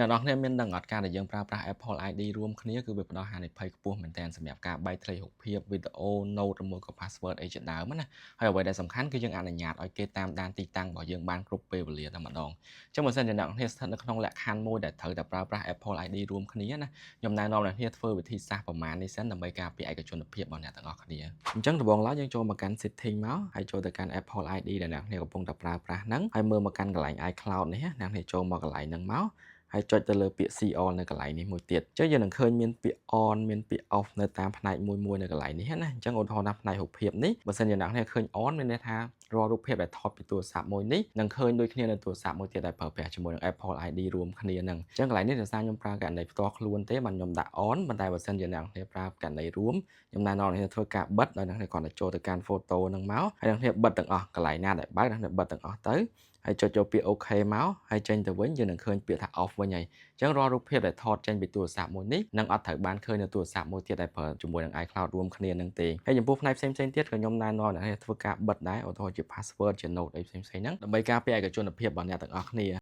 អ្នកនរគ្នាមានដឹងអត់ការដែលយើងប្រើប្រាស់ Apple ID រួមគ្នាគឺវាផ្ដល់ហានិភ័យខ្ពស់មែនទែនសម្រាប់ការបែកធ្លាយរូបភាពវីដេអូ Note ឬមួយក៏ password អីជាដើមណាហើយអ្វីដែលសំខាន់គឺយើងអនុញ្ញាតឲ្យគេតាមដានទីតាំងរបស់យើងបានគ្រប់ពេលវេលាតែម្ដងអញ្ចឹងបើសិនជាអ្នកនរគ្នាស្ថិតនៅក្នុងលក្ខខណ្ឌមួយដែលត្រូវតែប្រើប្រាស់ Apple ID រួមគ្នាណាខ្ញុំណែនាំអ្នកគ្នាធ្វើវិធីសាស្ត្រប្រមាណនេះសិនដើម្បីការពារឯកជនភាពរបស់អ្នកទាំងអស់គ្នាអញ្ចឹងដំបូងឡើយយើងចូលមកកាន់ setting មកហើយចូលទៅកាន់ Apple ID ដែលអ្នកគ្នាកំពុងតែប្រើប្រាស់ហ្នឹងហើយមើលមកកាន់កន្លែង iCloud នេះណាអ្នកគ្នាចូលមកកន្លែងហ្នឹងមកហើយចុចទៅលើពាក្យ See All នៅកន្លែងនេះមួយទៀតអញ្ចឹងយើងនឹងឃើញមានពាក្យ On មានពាក្យ Off នៅតាមផ្នែកមួយនៅកន្លែងនេះណាអញ្ចឹងឧទាហរណ៍ថាផ្នែករូបភាពនេះបើសិនជាអ្នកគ្នាឃើញ On មានន័យថារាល់រូបភាពដែលថតពីទូរស័ព្ទមួយនេះនឹងឃើញដូចគ្នានៅទូរស័ព្ទមួយទៀតដែលប្រើប្រាស់ជាមួយនឹង Apple ID រួមគ្នាហ្នឹងអញ្ចឹងកន្លែងនេះដោយសារខ្ញុំប្រើករណីផ្ទាល់ខ្លួនទេបានខ្ញុំដាក់ On ប៉ុន្តែបើសិនជាអ្នកគ្នាប្រើករណីរួមខ្ញុំណែនាំអ្នកគ្នាធ្វើការបិទដោយអ្នកគ្នាគ្រាន់តែចូលទៅកាន់ photo ហ្នឹងមកហើយអ្នកគ្នាបិទទាំងអស់កន្លែងណាដែលបើកអ្នកគ្នាបិទទាំងអស់ទៅហើយចុចចូលពាក្យ OK មកហើយចេញទៅវិញយើងនឹងឃើញពាក្យថា Off វិញហើយអញ្ចឹងរាល់រូបភាពដែលថតចេញពីទូរស័ព្ទមួយនេះនឹងអត់ត្រូវបានឃើញនៅទូរស័ព្ទមួយទៀតដែលប្រើជាមួយនឹង iCloud រួមគ្នានឹងទេហើយចំពោះផ្នែកផ្សេងៗទៀតក៏ខ្ញុំណែនាំអ្នកធ្វើការបិទដែរឧទាហរណ៍ជា password ជា note អីផ្សេងៗហ្នឹងដើម្បីការពារឯកជនភាពរបស់អ្នកទាំងអស់គ្នា